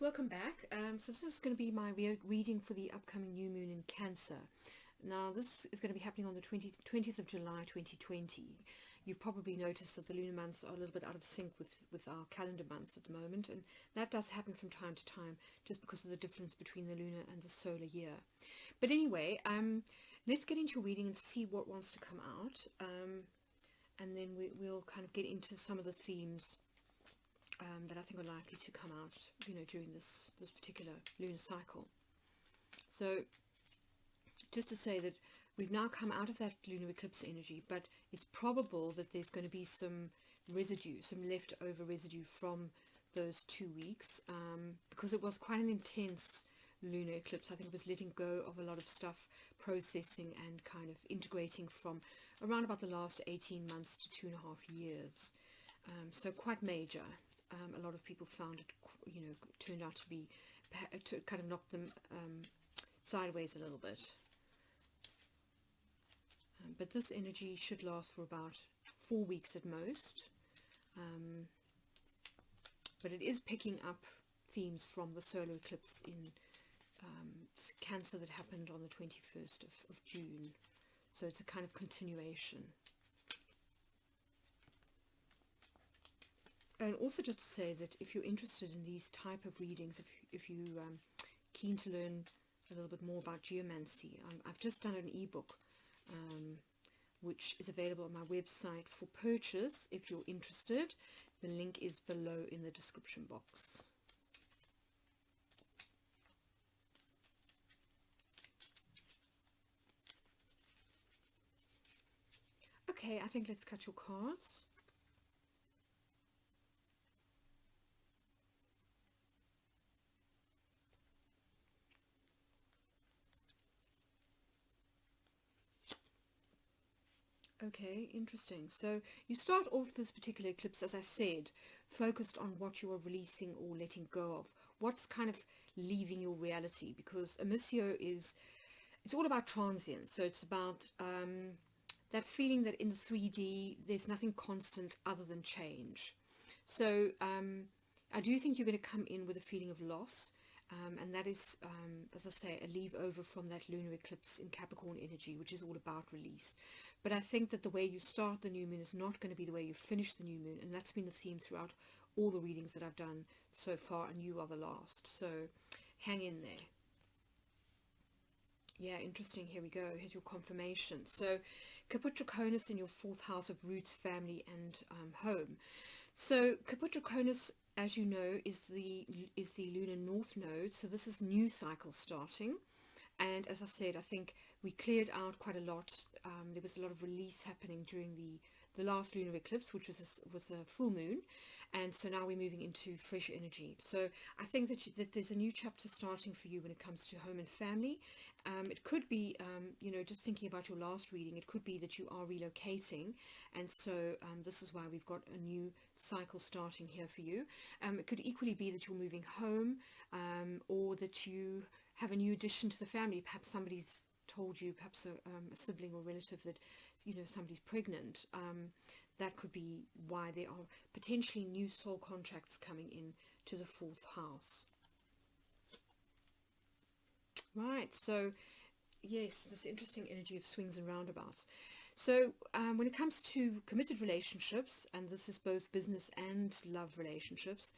welcome back. So this is going to be my reading for the upcoming new moon in Cancer. Now this is going to be happening on the 20th of July 2020. You've probably noticed that the lunar months are a little bit out of sync with our calendar months at the moment, and that does happen from time to time just because of the difference between the lunar and the solar year. But anyway, let's get into your reading and see what wants to come out, and then we'll kind of get into some of the themes that I think are likely to come out, during this particular lunar cycle. So just to say that we've now come out of that lunar eclipse energy, but it's probable that there's going to be some residue, some leftover residue from those 2 weeks, because it was quite an intense lunar eclipse. I think it was letting go of a lot of stuff, processing and kind of integrating from around about the last 18 months to 2.5 years. So quite major. A lot of people found it, turned out to be, to kind of knock them sideways a little bit. But this energy should last for about 4 weeks at most. But it is picking up themes from the solar eclipse in Cancer that happened on the 21st of June. So it's a kind of continuation. And also just to say that if you're interested in these type of readings, if you're keen to learn a little bit more about geomancy, I've just done an ebook which is available on my website for purchase if you're interested. The link is below in the description box. Okay, I think let's cut your cards. Okay, interesting. So you start off this particular eclipse, as I said, focused on what you are releasing or letting go of, what's kind of leaving your reality, because Emissio it's all about transience. So it's about that feeling that in the 3D there's nothing constant other than change. So I do think you're going to come in with a feeling of loss. And that is, as I say, a leave over from that lunar eclipse in Capricorn energy, which is all about release. But I think that the way you start the new moon is not going to be the way you finish the new moon. And that's been the theme throughout all the readings that I've done so far. And you are the last. So hang in there. Yeah, interesting. Here we go. Here's your confirmation. So Caput Draconis in your 4th house of roots, family and home. So Caput Draconis, as you know, is the lunar north node. So this is new cycle starting. And as I said, I think we cleared out quite a lot. There was a lot of release happening during the last lunar eclipse, which was a full moon. And so now we're moving into fresh energy. So I think that there's a new chapter starting for you when it comes to home and family. It could be, just thinking about your last reading, it could be that you are relocating. And so this is why we've got a new cycle starting here for you. It could equally be that you're moving home, or that you have a new addition to the family. Perhaps somebody's told you, perhaps a sibling or relative, that somebody's pregnant. That could be why there are potentially new soul contracts coming in to the 4th house. Right, so yes, this interesting energy of swings and roundabouts. So when it comes to committed relationships, and this is both business and love relationships,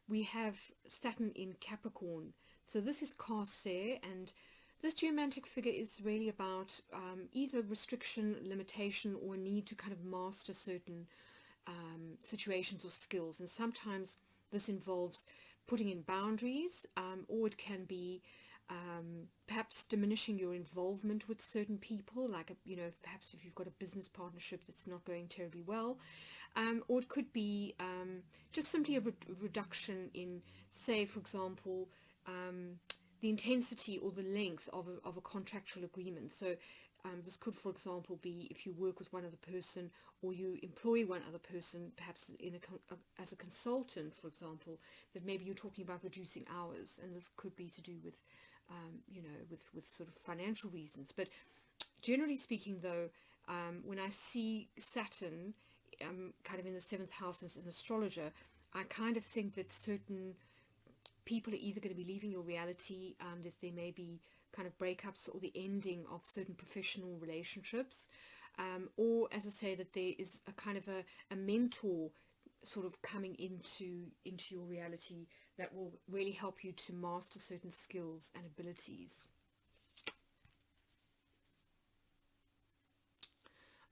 we have Saturn in Capricorn. So this is Corsair, and this geomantic figure is really about either restriction, limitation, or need to kind of master certain situations or skills. And sometimes this involves putting in boundaries, or it can be perhaps diminishing your involvement with certain people, like perhaps if you've got a business partnership that's not going terribly well, or it could be just simply a reduction in, say, for example, the intensity or the length of a contractual agreement. So this could, for example, be if you work with one other person, or you employ one other person, perhaps as a consultant, for example, that maybe you're talking about reducing hours, and this could be to do with with sort of financial reasons. But generally speaking, though, when I see Saturn kind of in the 7th house as an astrologer, I kind of think that certain people are either going to be leaving your reality, that there may be kind of breakups or the ending of certain professional relationships, or as I say, that there is a kind of a mentor sort of coming into your reality that will really help you to master certain skills and abilities.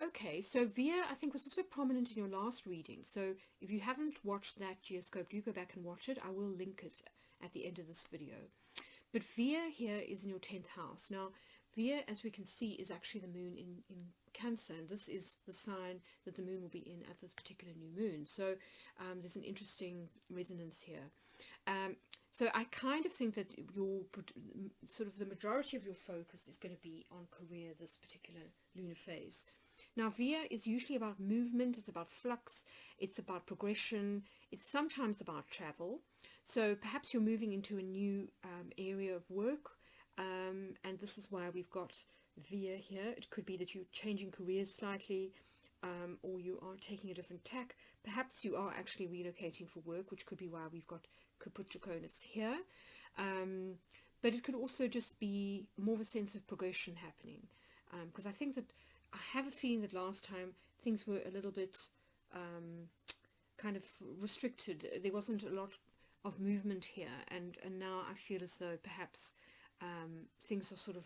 Okay, so Via, I think, was also prominent in your last reading. So if you haven't watched that geoscope, do go back and watch it. I will link it at the end of this video. But Via here is in your 10th house. Now, Via, as we can see, is actually the moon in Cancer, and this is the sign that the moon will be in at this particular new moon. So there's an interesting resonance here. So I kind of think that your sort of the majority of your focus is going to be on career this particular lunar phase. Now, Via is usually about movement, it's about flux, it's about progression, it's sometimes about travel. So perhaps you're moving into a new area of work, and this is why we've got Via here. It could be that you're changing careers slightly, or you are taking a different tack. Perhaps you are actually relocating for work, which could be why we've got Caput Draconis here. But it could also just be more of a sense of progression happening, because I think that I have a feeling that last time things were a little bit kind of restricted. There wasn't a lot of movement here, and now I feel as though perhaps things are sort of,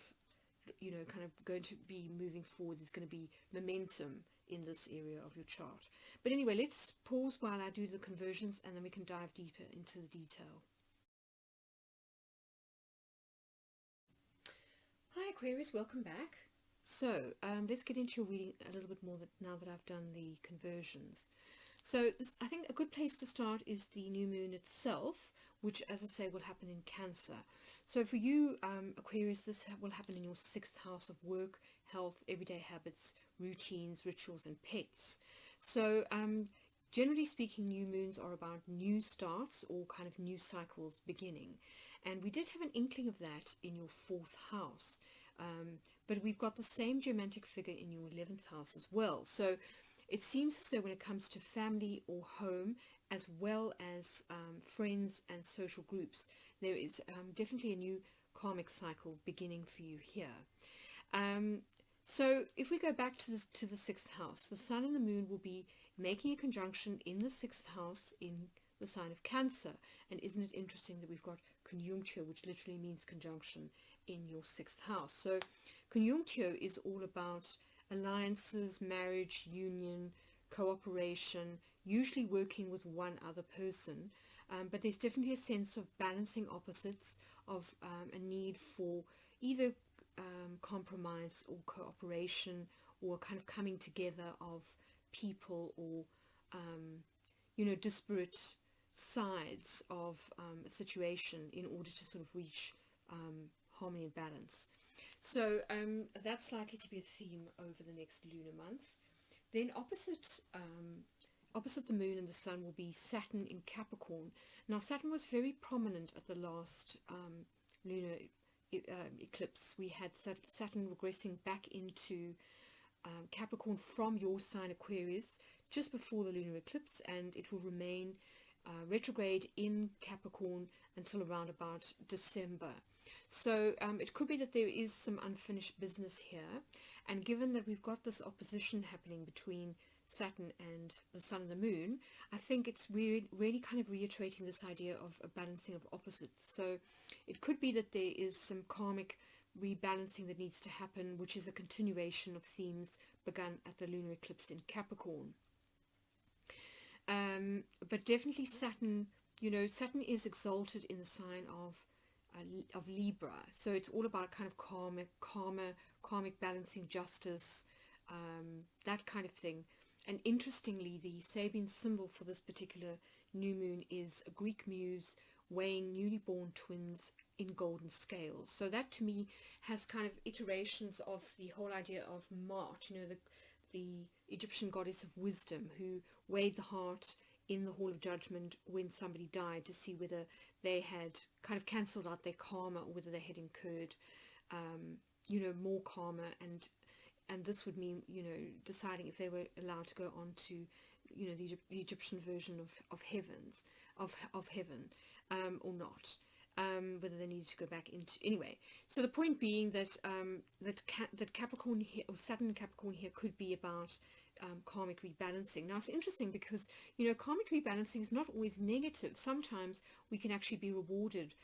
you know, kind of going to be moving forward. There's going to be momentum in this area of your chart. But anyway, let's pause while I do the conversions, and then we can dive deeper into the detail. Hi Aquarius, welcome back. So let's get into your reading a little bit more now that I've done the conversions. So I think a good place to start is the new moon itself, which, as I say, will happen in Cancer. So for you, Aquarius, this will happen in your 6th house of work, health, everyday habits, routines, rituals, and pets. So generally speaking, new moons are about new starts or kind of new cycles beginning. And we did have an inkling of that in your 4th house. But we've got the same geomantic figure in your 11th house as well. So it seems as though when it comes to family or home, as well as friends and social groups, there is definitely a new karmic cycle beginning for you here. So if we go back to the 6th house, the sun and the moon will be making a conjunction in the 6th house in the sign of Cancer. And isn't it interesting that we've got conjunctio, which literally means conjunction, in your 6th house. So conjunctio is all about alliances, marriage, union, cooperation, usually working with one other person, but there's definitely a sense of balancing opposites, of a need for either compromise or cooperation, or kind of coming together of people, or you know, disparate sides of a situation in order to sort of reach harmony and balance. So that's likely to be a theme over the next lunar month. Then opposite the moon and the sun will be Saturn in Capricorn. Now Saturn was very prominent at the last lunar eclipse. We had Saturn regressing back into Capricorn from your sign Aquarius just before the lunar eclipse, and it will remain retrograde in Capricorn until around about December. So it could be that there is some unfinished business here, and given that we've got this opposition happening between Saturn and the sun and the moon, I think it's really kind of reiterating this idea of a balancing of opposites. So it could be that there is some karmic rebalancing that needs to happen, which is a continuation of themes begun at the lunar eclipse in Capricorn. But definitely Saturn, you know, Saturn is exalted in the sign of Libra, so it's all about kind of karmic balancing, justice, that kind of thing. And interestingly, the Sabian symbol for this particular new moon is a Greek muse weighing newly born twins in golden scales. So that to me has kind of iterations of the whole idea of Ma'at, you know, the Egyptian goddess of wisdom, who weighed the heart in the Hall of Judgment when somebody died to see whether they had kind of cancelled out their karma or whether they had incurred, you know, more karma, and this would mean, you know, deciding if they were allowed to go on to, you know, the Egyptian version of heaven. or not. Whether they needed to go back into, anyway. So the point being that that Capricorn here, or Saturn in Capricorn here, could be about karmic rebalancing. Now it's interesting because, you know, karmic rebalancing is not always negative. Sometimes we can actually be rewarded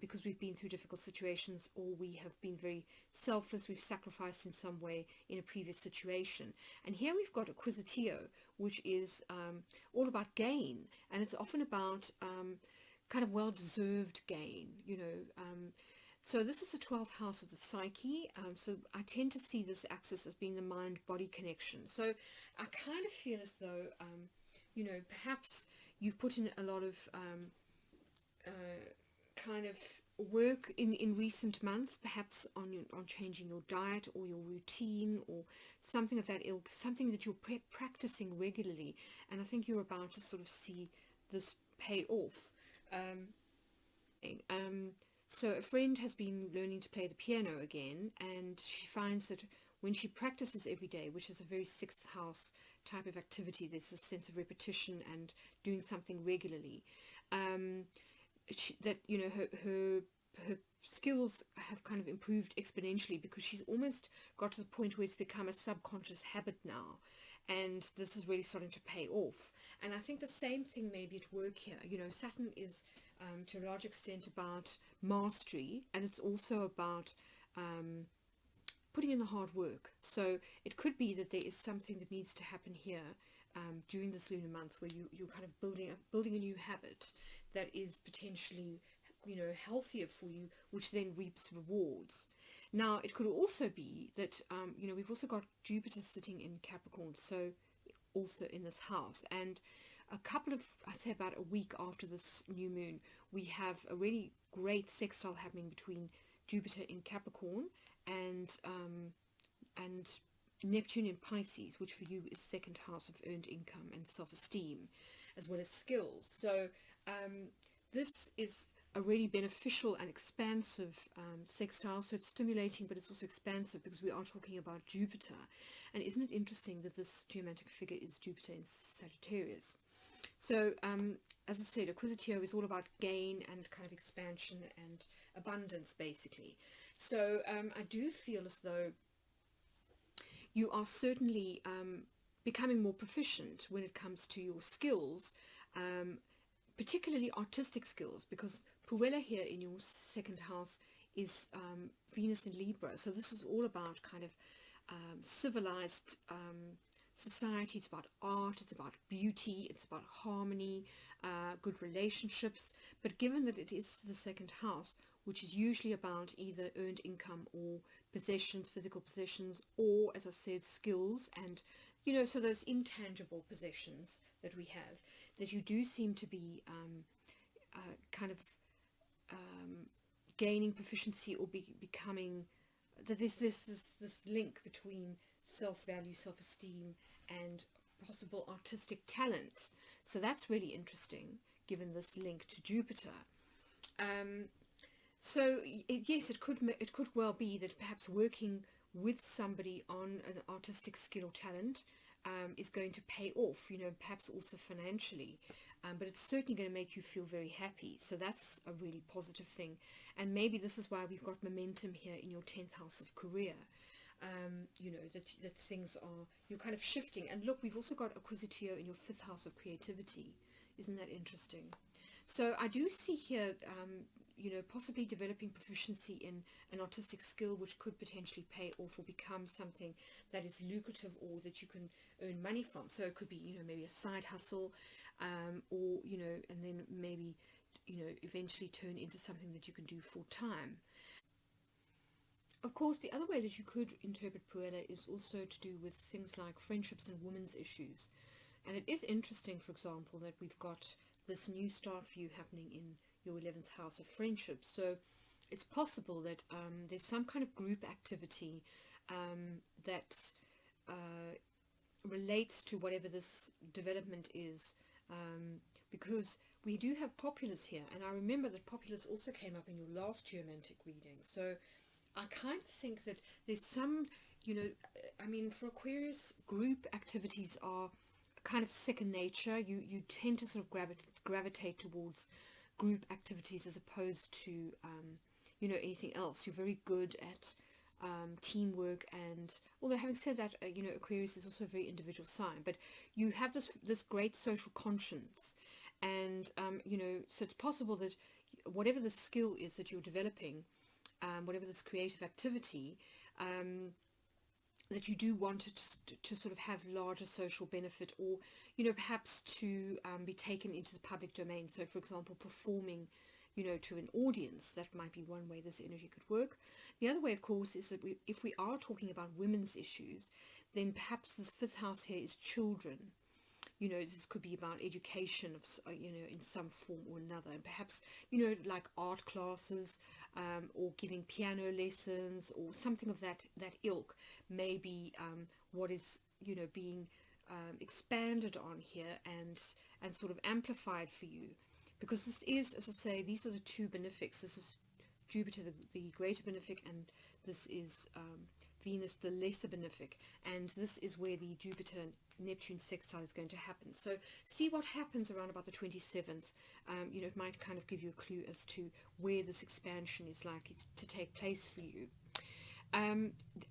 because we've been through difficult situations, or we have been very selfless, we've sacrificed in some way in a previous situation. And here we've got Acquisitio, which is all about gain, and it's often about kind of well-deserved gain, you know. So this is the 12th house of the psyche. So I tend to see this axis as being the mind-body connection. So I kind of feel as though, you know, perhaps you've put in a lot of kind of work in recent months, perhaps on changing your diet or your routine or something of that ilk, something that you're practicing regularly. And I think you're about to sort of see this pay off. So a friend has been learning to play the piano again, and she finds that when she practices every day, which is a very sixth house type of activity, there's this sense of repetition and doing something regularly, that, you know, her skills have kind of improved exponentially, because she's almost got to the point where it's become a subconscious habit now, and this is really starting to pay off. And I think the same thing may be at work here. You know, Saturn is to a large extent about mastery, and it's also about putting in the hard work. So it could be that there is something that needs to happen here during this lunar month, where you're kind of building a new habit that is potentially, you know, healthier for you, which then reaps rewards. Now it could also be that you know, we've also got Jupiter sitting in Capricorn, so also in this house, and a couple of, I'd say about a week after this new moon, we have a really great sextile happening between Jupiter in Capricorn and Neptune in Pisces, which for you is second house of earned income and self-esteem, as well as skills. So this is a really beneficial and expansive sextile. So it's stimulating, but it's also expansive, because we are talking about Jupiter. And isn't it interesting that this geomantic figure is Jupiter in Sagittarius? So as I said, Acquisitio is all about gain and kind of expansion and abundance, basically. So I do feel as though you are certainly becoming more proficient when it comes to your skills, particularly artistic skills, because Puella here in your second house is Venus in Libra. So this is all about kind of civilized society. It's about art, it's about beauty, it's about harmony, good relationships. But given that it is the second house, which is usually about either earned income or possessions, physical possessions, or, as I said, skills, and, you know, so those intangible possessions that we have, that you do seem to be kind of gaining proficiency, or becoming, that there's this link between self-value, self-esteem, and possible artistic talent. So that's really interesting, given this link to Jupiter. So yes, it could well be that perhaps working with somebody on an artistic skill or talent is going to pay off, you know, perhaps also financially, but it's certainly going to make you feel very happy. So that's a really positive thing. And maybe this is why we've got momentum here in your 10th house of career. You know, that things are, you're kind of shifting. And look, we've also got Acquisitio in your 5th house of creativity. Isn't that interesting? So I do see here, you know, possibly developing proficiency in an artistic skill, which could potentially pay off or become something that is lucrative, or that you can earn money from. So it could be, you know, maybe a side hustle, or, you know, and then maybe, you know, eventually turn into something that you can do full time. Of course, the other way that you could interpret Puella is also to do with things like friendships and women's issues. And it is interesting, for example, that we've got this new start for you happening in your 11th house of friendships. So it's possible that there's some kind of group activity that relates to whatever this development is, because we do have Populus here, and I remember that Populus also came up in your last geomantic reading. So I kind of think that there's some, you know, I mean, for Aquarius, group activities are kind of second nature. You tend to sort of gravitate towards group activities as opposed to you know, anything else. You're very good at teamwork, and although having said that, you know, Aquarius is also a very individual sign, but you have this great social conscience, and you know, so it's possible that whatever the skill is that you're developing, whatever this creative activity, that you do want it to sort of have larger social benefit, or you know, perhaps to be taken into the public domain. So for example, performing, you know, to an audience. That might be one way this energy could work. The other way, of course, is that if we are talking about women's issues, then perhaps this fifth house here is children. You know, this could be about education of, you know, in some form or another, and perhaps, you know, like art classes, or giving piano lessons or something of that ilk, maybe what is, you know, being expanded on here and sort of amplified for you. Because this is, as I say, these are the two benefics. This is Jupiter, the greater benefic, and this is Venus, the lesser benefic. And this is where the Jupiter-Neptune sextile is going to happen. So see what happens around about the 27th. You know, it might kind of give you a clue as to where this expansion is likely to take place for you.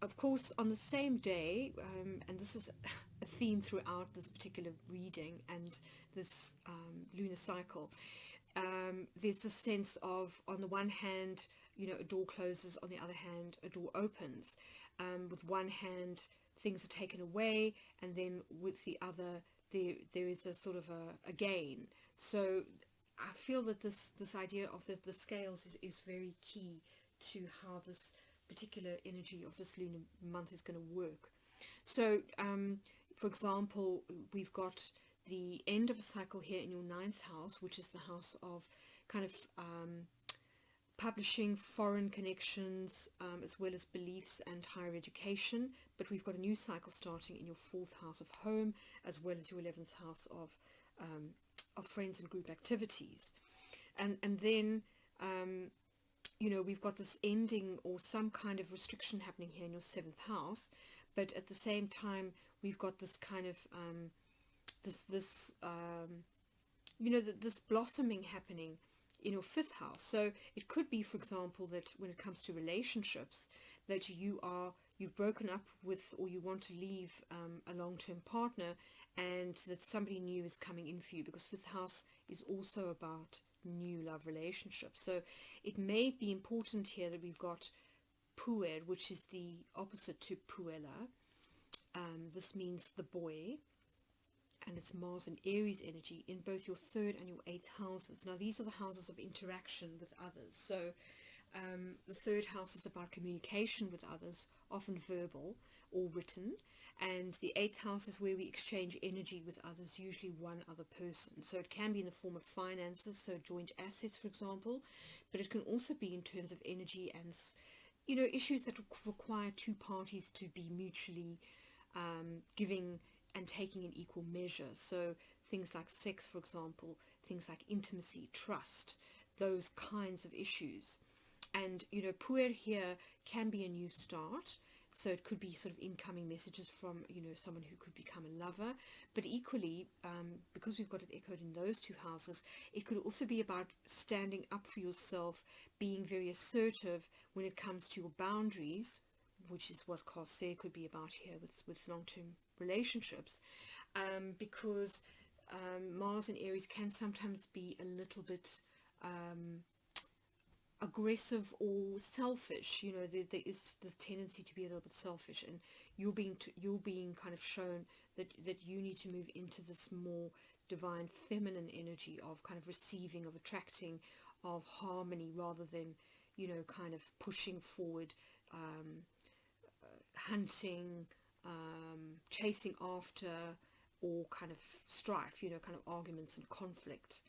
Of course, on the same day, and this is a theme throughout this particular reading and this lunar cycle, there's this sense of, on the one hand, you know, a door closes, on the other hand, a door opens. With one hand, things are taken away, and then with the other, there is a sort of a gain. So I feel that this idea of the scales is very key to how this particular energy of this lunar month is going to work. So for example, we've got the end of a cycle here in your 9th house, which is the house of kind of publishing, foreign connections, as well as beliefs and higher education. But we've got a new cycle starting in your 4th house of home, as well as your 11th house of friends and group activities. And then you know, we've got this ending or some kind of restriction happening here in your 7th house, but at the same time we've got this kind of you know, this blossoming happening in your 5th house. So it could be, for example, that when it comes to relationships, that you've broken up with, or you want to leave a long-term partner, and that somebody new is coming in for you, because 5th house is also about new love relationships. So it may be important here that we've got Puer, which is the opposite to Puella. This means the boy, and it's Mars and Aries energy in both your 3rd and your 8th houses. Now these are the houses of interaction with others. So the 3rd house is about communication with others, often verbal or written, and the 8th house is where we exchange energy with others, usually one other person. So it can be in the form of finances, so joint assets, for example, but it can also be in terms of energy and, you know, issues that require two parties to be mutually giving and taking in equal measure. So things like sex, for example, things like intimacy, trust, those kinds of issues. And, you know, Puer here can be a new start. So it could be sort of incoming messages from, you know, someone who could become a lover. But equally, because we've got it echoed in those two houses, it could also be about standing up for yourself, being very assertive when it comes to your boundaries, which is what Corsair could be about here with long-term relationships. Because Mars and Aries can sometimes be a little bit aggressive or selfish. You know, there is this tendency to be a little bit selfish, and you're being kind of shown that you need to move into this more divine feminine energy of kind of receiving, of attracting, of harmony, rather than, you know, kind of pushing forward, hunting, chasing after, or kind of strife, you know, kind of arguments and conflict.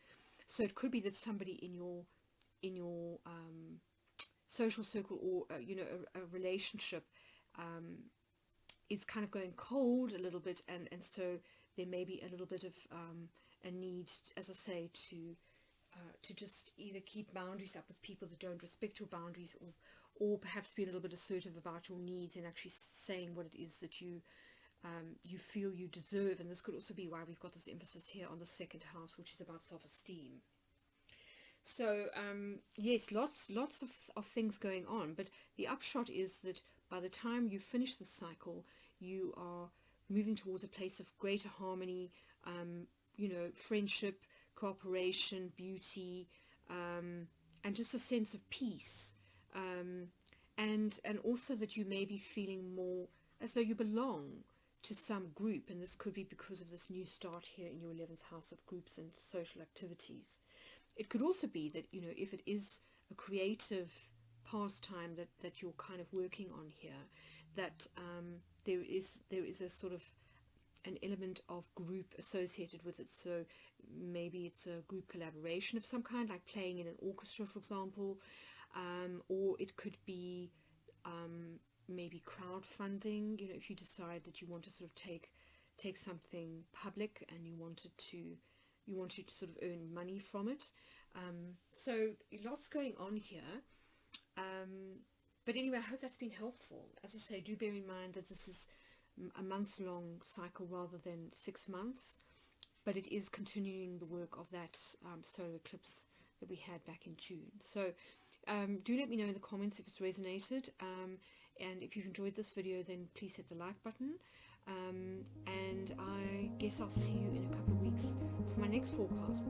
So it could be that somebody in your social circle, or you know, a relationship is kind of going cold a little bit, and so there may be a little bit of a need, as I say, to just either keep boundaries up with people that don't respect your boundaries, or perhaps be a little bit assertive about your needs and actually saying what it is that you feel you deserve. And this could also be why we've got this emphasis here on the 2nd house, which is about self-esteem. So yes, lots of things going on, but the upshot is that by the time you finish the cycle, you are moving towards a place of greater harmony, friendship, cooperation, beauty, and just a sense of peace, and also that you may be feeling more as though you belong to some group, and this could be because of this new start here in your 11th house of groups and social activities. It could also be that, if it is a creative pastime that you're kind of working on here, that there is a sort of an element of group associated with it. So maybe it's a group collaboration of some kind, like playing in an orchestra, for example, or it could be maybe crowdfunding. If you decide that you want to sort of take something public and you want to sort of earn money from it. So lots going on here. But anyway, I hope that's been helpful. As I say, do bear in mind that this is a month-long cycle rather than 6 months, but it is continuing the work of that solar eclipse that we had back in June. So do let me know in the comments if it's resonated, and if you've enjoyed this video, then please hit the like button, and I guess I'll see you in a couple of weeks for my next forecast.